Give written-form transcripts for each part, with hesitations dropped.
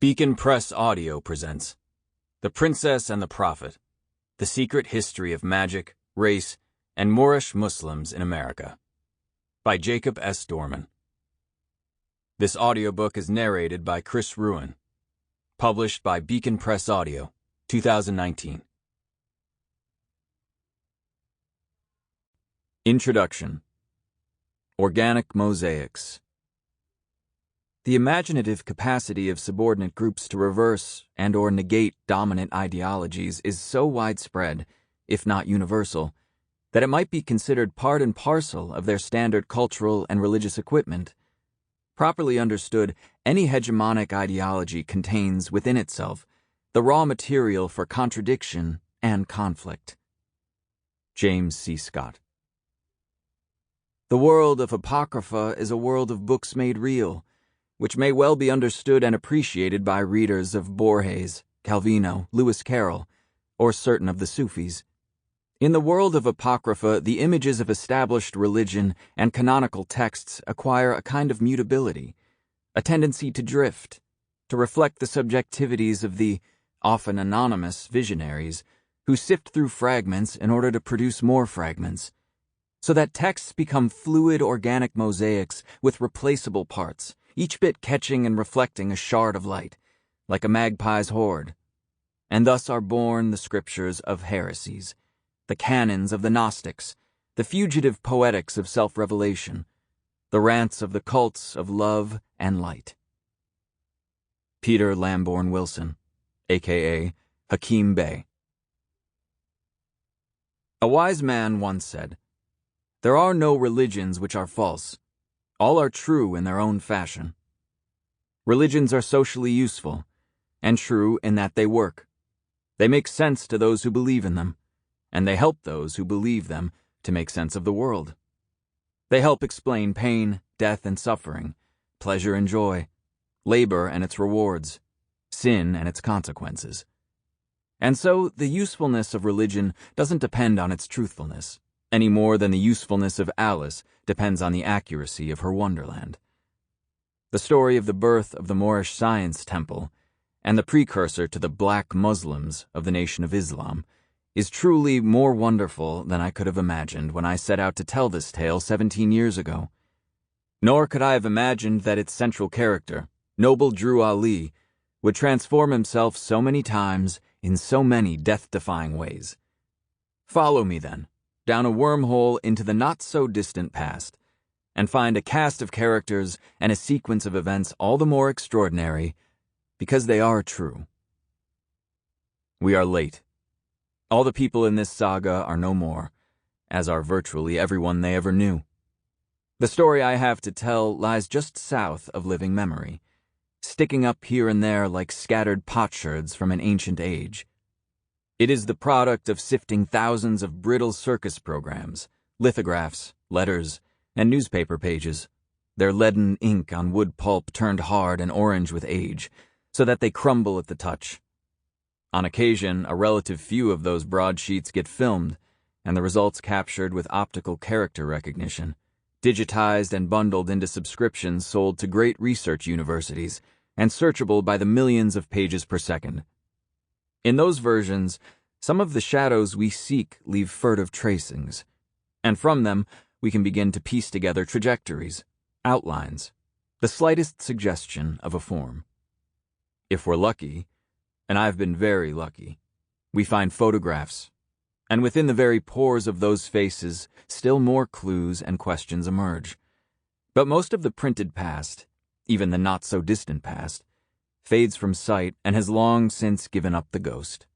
Beacon Press Audio presents The Princess and the Prophet, The Secret History of Magic, Race, and Moorish Muslims in America, by Jacob S. Dorman. This audiobook is narrated by Chris Ruen, published by Beacon Press Audio, 2019. Introduction. Organic Mosaics. The imaginative capacity of subordinate groups to reverse and/or negate dominant ideologies is so widespread, if not universal, that it might be considered part and parcel of their standard cultural and religious equipment. Properly understood, any hegemonic ideology contains within itself the raw material for contradiction and conflict. James C. Scott. The world of Apocrypha is a world of books made real, which may well be understood and appreciated by readers of Borges, Calvino, Lewis Carroll, or certain of the Sufis. In the world of Apocrypha, the images of established religion and canonical texts acquire a kind of mutability, a tendency to drift, to reflect the subjectivities of the, often anonymous, visionaries, who sift through fragments in order to produce more fragments, so that texts become fluid organic mosaics with replaceable parts, each bit catching and reflecting a shard of light, like a magpie's hoard. And thus are born the scriptures of heresies, the canons of the Gnostics, the fugitive poetics of self-revelation, the rants of the cults of love and light. Peter Lamborn Wilson, a.k.a. Hakim Bey. A wise man once said, "There are no religions which are false. All are true in their own fashion." Religions are socially useful, and true in that they work. They make sense to those who believe in them, and they help those who believe them to make sense of the world. They help explain pain, death, and suffering, pleasure and joy, labor and its rewards, sin and its consequences. And so the usefulness of religion doesn't depend on its truthfulness, any more than the usefulness of Alice depends on the accuracy of her wonderland. The story of the birth of the Moorish Science Temple, and the precursor to the Black Muslims of the Nation of Islam, is truly more wonderful than I could have imagined when I set out to tell this tale 17 years ago. Nor could I have imagined that its central character, noble Drew Ali, would transform himself so many times in so many death-defying ways. Follow me, then, down a wormhole into the not-so-distant past, and find a cast of characters and a sequence of events all the more extraordinary because they are true. We are late. All the people in this saga are no more, as are virtually everyone they ever knew. The story I have to tell lies just south of living memory, sticking up here and there like scattered potsherds from an ancient age. It is the product of sifting thousands of brittle circus programs, lithographs, letters, and newspaper pages, their leaden ink on wood pulp turned hard and orange with age, so that they crumble at the touch. On occasion, a relative few of those broadsheets get filmed, and the results captured with optical character recognition, digitized and bundled into subscriptions sold to great research universities, and searchable by the millions of pages per second. In those versions, some of the shadows we seek leave furtive tracings, and from them we can begin to piece together trajectories, outlines, the slightest suggestion of a form. If we're lucky, and I've been very lucky, we find photographs, and within the very pores of those faces, still more clues and questions emerge. But most of the printed past, even the not-so-distant past, fades from sight and has long since given up the ghost.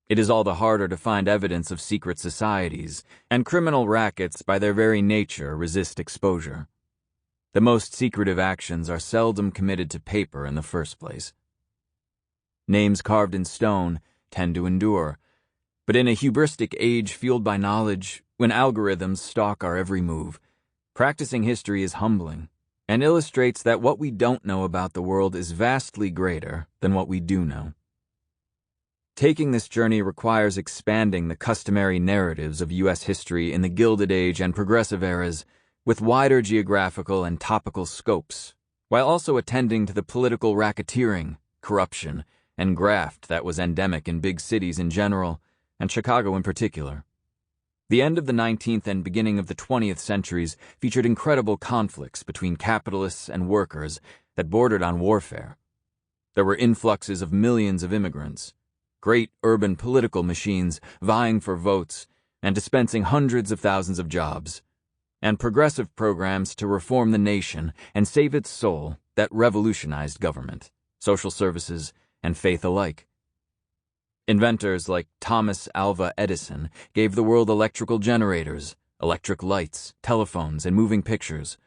It is all the harder to find evidence of secret societies, and criminal rackets by their very nature resist exposure. The most secretive actions are seldom committed to paper in the first place. Names carved in stone tend to endure, but in a hubristic age fueled by knowledge, when algorithms stalk our every move, practicing history is humbling, and illustrates that what we don't know about the world is vastly greater than what we do know. Taking this journey requires expanding the customary narratives of U.S. history in the Gilded Age and Progressive eras with wider geographical and topical scopes, while also attending to the political racketeering, corruption, and graft that was endemic in big cities in general, and Chicago in particular. The end of the 19th and beginning of the 20th centuries featured incredible conflicts between capitalists and workers that bordered on warfare. There were influxes of millions of immigrants, great urban political machines vying for votes and dispensing hundreds of thousands of jobs, and progressive programs to reform the nation and save its soul that revolutionized government, social services, and faith alike. Inventors like Thomas Alva Edison gave the world electrical generators, electric lights, telephones, and moving pictures,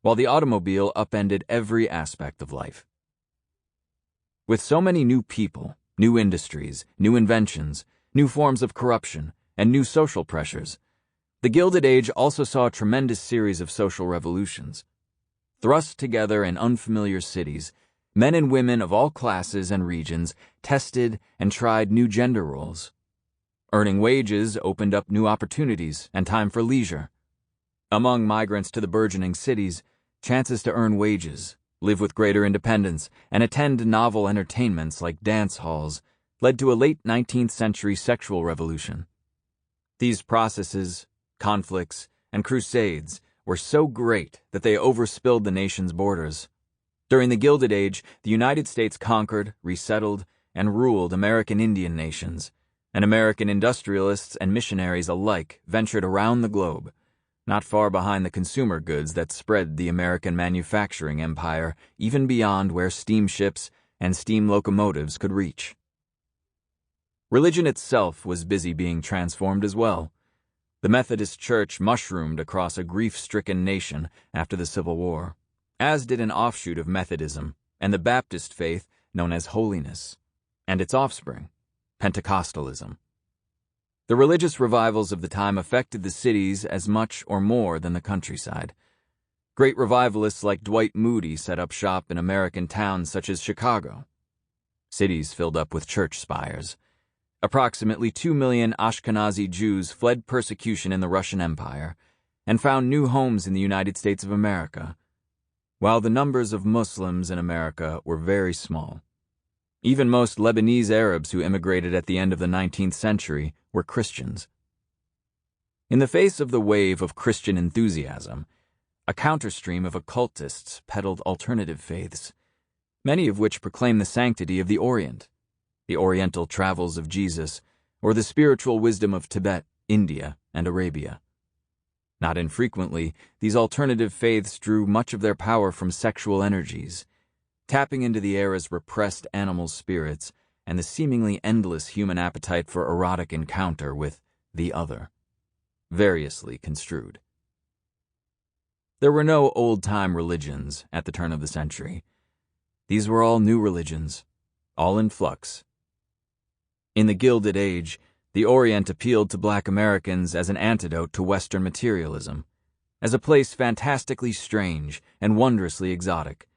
while the automobile upended every aspect of life. With so many new people, new industries, new inventions, new forms of corruption, and new social pressures, the Gilded Age also saw a tremendous series of social revolutions. Thrust together in unfamiliar cities, men and women of all classes and regions tested and tried new gender roles. Earning wages opened up new opportunities and time for leisure. Among migrants to the burgeoning cities, chances to earn wages, live with greater independence, and attend novel entertainments like dance halls led to a late 19th century sexual revolution. These processes, conflicts, and crusades were so great that they overspilled the nation's borders. During the Gilded Age, the United States conquered, resettled, and ruled American Indian nations, and American industrialists and missionaries alike ventured around the globe, not far behind the consumer goods that spread the American manufacturing empire even beyond where steamships and steam locomotives could reach. Religion itself was busy being transformed as well. The Methodist Church mushroomed across a grief-stricken nation after the Civil War, as did an offshoot of Methodism and the Baptist faith known as holiness, and its offspring, Pentecostalism. The religious revivals of the time affected the cities as much or more than the countryside. Great revivalists like Dwight Moody set up shop in American towns such as Chicago. Cities filled up with church spires. Approximately 2 million Ashkenazi Jews fled persecution in the Russian Empire and found new homes in the United States of America, while the numbers of Muslims in America were very small. Even most Lebanese Arabs who immigrated at the end of the 19th century were Christians. In the face of the wave of Christian enthusiasm, a counterstream of occultists peddled alternative faiths, many of which proclaim the sanctity of the Orient, the Oriental travels of Jesus, or the spiritual wisdom of Tibet, India, and Arabia. Not infrequently, these alternative faiths drew much of their power from sexual energies, tapping into the era's repressed animal spirits and the seemingly endless human appetite for erotic encounter with the other, variously construed. There were no old-time religions at the turn of the century. These were all new religions, all in flux. In the Gilded Age, the Orient appealed to Black Americans as an antidote to Western materialism, as a place fantastically strange and wondrously exotic,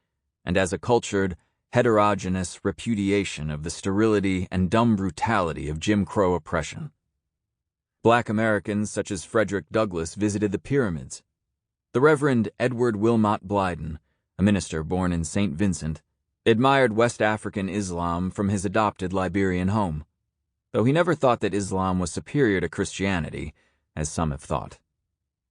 and as a cultured, heterogeneous repudiation of the sterility and dumb brutality of Jim Crow oppression. Black Americans such as Frederick Douglass visited the pyramids. The Reverend Edward Wilmot Blyden, a minister born in St. Vincent, admired West African Islam from his adopted Liberian home, though he never thought that Islam was superior to Christianity, as some have thought.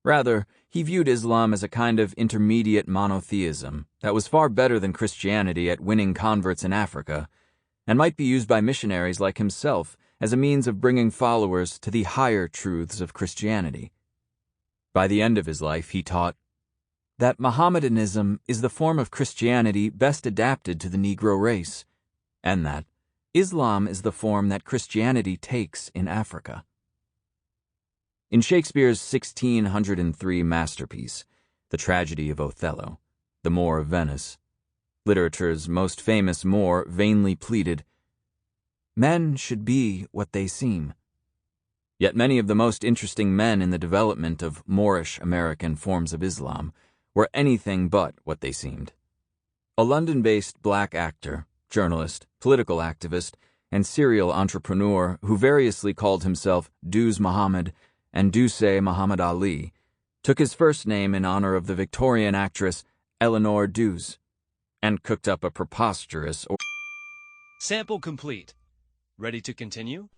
Rather, he viewed Islam as a kind of intermediate monotheism that was far better than Christianity at winning converts in Africa, and might be used by missionaries like himself as a means of bringing followers to the higher truths of Christianity. By the end of his life, he taught that Mohammedanism is the form of Christianity best adapted to the Negro race, and that Islam is the form that Christianity takes in Africa. In Shakespeare's 1603 masterpiece, The Tragedy of Othello, the Moor of Venice, literature's most famous Moor vainly pleaded, "Men should be what they seem." Yet many of the most interesting men in the development of Moorish American forms of Islam were anything but what they seemed. A London-based black actor, journalist, political activist, and serial entrepreneur who variously called himself Duz Muhammad and Duse Muhammad Ali, took his first name in honor of the Victorian actress Eleanor Duse, and cooked up a preposterous Sample complete. Ready to continue?